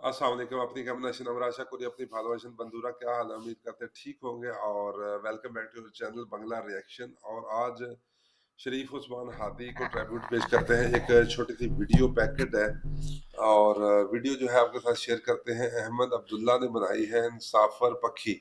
अस्सलाम वालेकुम। अपनी केमन आছেন? আমরা আশা করি আপনি ভালো আছেন। বন্ধুরা क्या हाल है? उम्मीद करते हैं ठीक होंगे और welcome back to channel Bangla reaction. और आज शरीफ उस्मान हादी को ट्रिब्यूट पेश करते हैं। एक छोटी सी वीडियो पैकेट है और वीडियो जो है आपके साथ शेयर करते हैं। अहमद अब्दुल्ला ने बनाई है, इंसाफर पखी।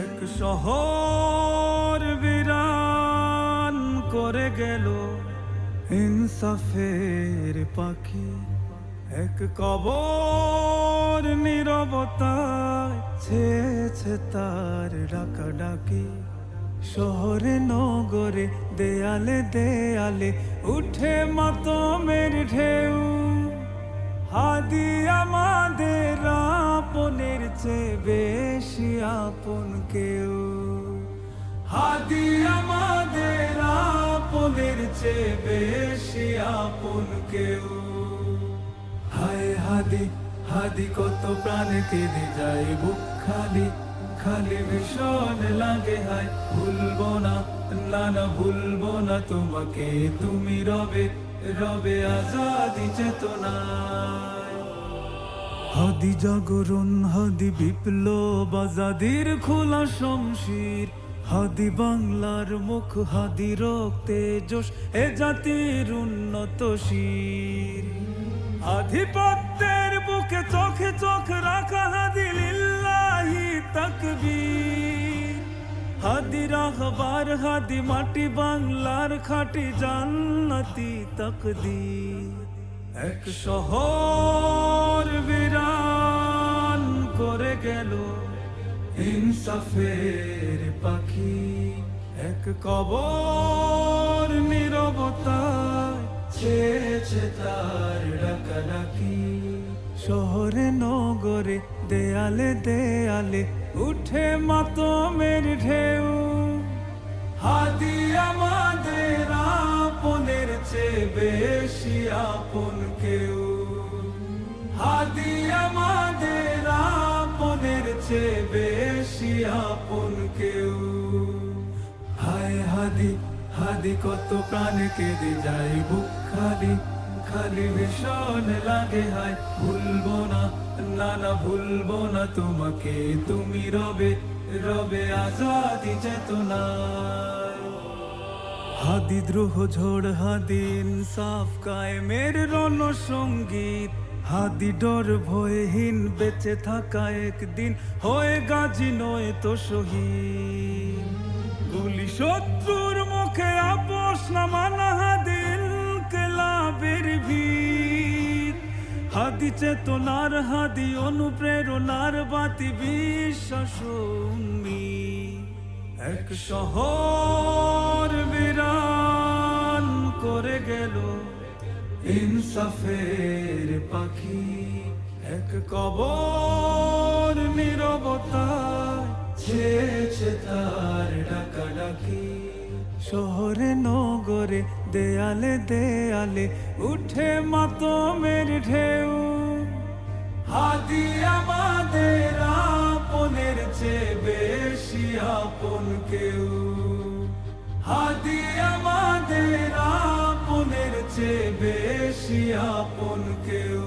এক শহর বিরান করে গেল ইনসাফের পাখি, এক কবর নীরবতায় ছেয়েছে তার ডাকাডাকি। শহরে নগরে দেয়ালে দেয়ালে উঠে মাতমের ঢেউ, হাদি আমাদের আপনের চেয়ে বেশি আপন কেউ। হাদি আমাদের আপনের চেয়ে বেশি আপন কেউ। হায় হাদি হাদি কত প্রাণে কেঁদে যায় বুক খালি খালি ভীষণ লাগে। হায় ভুলবো না, না না ভুলবো না তোমাকে, তুমি রবে রবে আজাদি চেতনায়। হাদি জাগরণ, হাদি বিপ্লব, আজাদির খোলা শমশির, হাদি বাংলার মুখ, হাদি রক্তে জোশ এ জাতির উন্নত শির। আধিপত্যের বুকে চোখে চোখ রাখা হাদি লিল্লাহি তাকবীর। হাদি রাহবার, হাদি মাটি বাংলার খাঁটি জান্নাতি তাকদীর। এক শহর বিরান করে গেল ইনসাফের পাখি, এক কবর নীরবতায় ছেয়েছে তার ডাকাডাকি। শহরে নগরে দেয়ালে দেয়ালে উঠে মাতমের ঢেউ, হাদি আমাদের আপনের চেয়ে বেশি আপন কেউ। হাদি আমাদের আপনের চেয়ে বেশি আপন কেউ। হায় হাদি হাদি কত প্রাণে কেঁদে যায় বুক খালি খালি ভীষণ লাগে। হায় ভুলবো না, না না ভুলবো না তোমাকে, তুমি রবে রবে আজাদি চেতনায়। হাদি দ্রোহ ঝড়, হাদি ইনসাফ কায়েমের রণসঙ্গীত, হাদি ডর ভয়হীন বেঁচে থাকা একদিন হয়ে গাজী নয় তো শহীদ। গুলি শত্রুর মুখে আপোষ না মানা, হাদি ইনকিলাবের ভিত। হাদি চেতনার, হাদি অনুপ্রেরণার বাতি, বিশ্বাস উম্মিদ। এক শহর বিরান করে গেল ইনসাফের পাখি, এক কবর নীরবতায় ছেয়েছে তার ডাকাডাকি। শহরে নগরে দেয়ালে দেয়ালে উঠে মাতমের ঢেউ, হাদি আমাদের আপনের চেয়ে বেশি আপন কেউ। হাদি আমাদের আপনের চেয়ে বেশি আপন কেউ।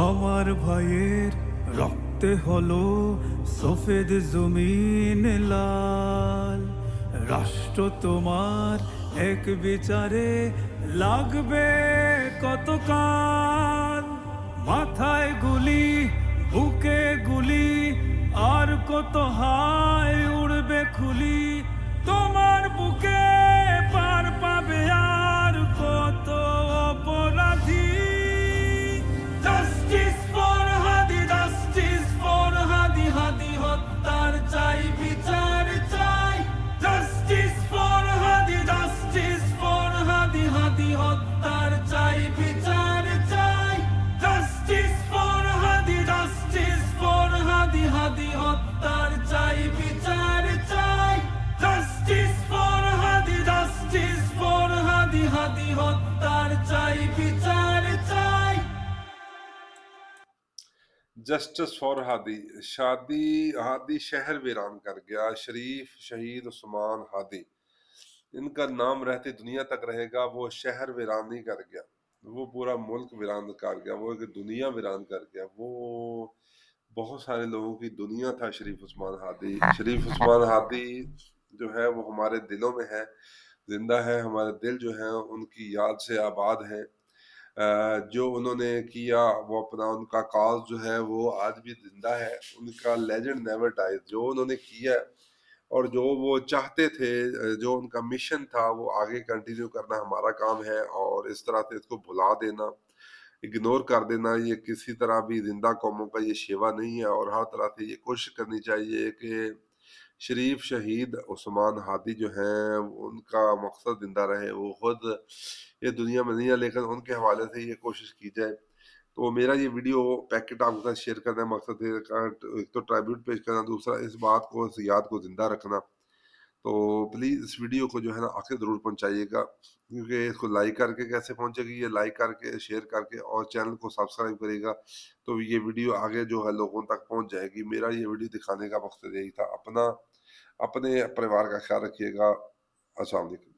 আমার ভাইয়ের রক্তে হলো সফেদ জমিন লাল, রাষ্ট্র তোমার এক বিচারে লাগবে কতকাল। মাথায় গুলি, বুকে গুলি, আর কত হায় উড়বে খুলি। তোমার বুকে পার পাবে আর কত অপরাধী। Justice for Hadi, justice for Hadi, Hadi হত্যার চাই বিচার চাই। Justice for Hadi, justice for Hadi, Hadi হত্যার চাই বিচার চাই। Justice for Hadi, justice for Hadi, Hadi হত্যার চাই বিচার চাই। Justice for Hadi, justice for Hadi, Hadi হত্যার চাই বিচার চাই। Justice for Hadi. हादी शहर वीरान कर गया। शरीफ शहीद उस्मान हादी, इनका नाम रहते दुनिया तक रहेगा। वो शहर वीरान नहीं कर गया, वो पूरा मुल्क वीरान कर गया, वो एक दुनिया वीरान कर गया। वो बहुत सारे लोगों की दुनिया था शरीफ उस्मान हादी। शरीफ उस्मान हादी जो है वो हमारे दिलों में है, जिंदा है। हमारे दिल जो है उनकी याद से आबाद है। जो उन्होंने किया वो अपना, उनका काज जो है वो आज भी जिंदा है। उनका लेजेंड नेवर डाइज। जो उन्होंने किया और जो वो चाहते थे, जो उनका मिशन था, वो आगे कंटिन्यू करना हमारा काम है। और इस तरह से इसको भुला देना, इग्नोर कर देना, ये किसी तरह भी जिंदा कौमों का ये शेवा नहीं है। और हर तरह से ये कोशिश करनी चाहिए कि शरीफ शहीद उस्मान हादी जो हैं उनका मकसद जिंदा रहे। वो खुद ये दुनिया में नहीं है, लेकिन उनके हवाले से ये कोशिश की जाए। तो मेरा ये वीडियो पैकेट आपके साथ शेयर करने का मकसद है, एक तो ट्राइब्यूट पेश करना, दूसरा इस बात को, इस याद को जिंदा रखना। तो प्लीज़ इस वीडियो को जो है ना आखिर ज़रूर पहुंचाइएगा, क्योंकि इसको लाइक करके कैसे पहुंचेगी, ये लाइक करके, शेयर करके और चैनल को सब्सक्राइब करिएगा, तो ये वीडियो आगे जो है लोगों तक पहुंच जाएगी। मेरा ये वीडियो दिखाने का मकसद यही था। अपने परिवार का ख्याल रखिएगा। अस्सलाम वालेकुम।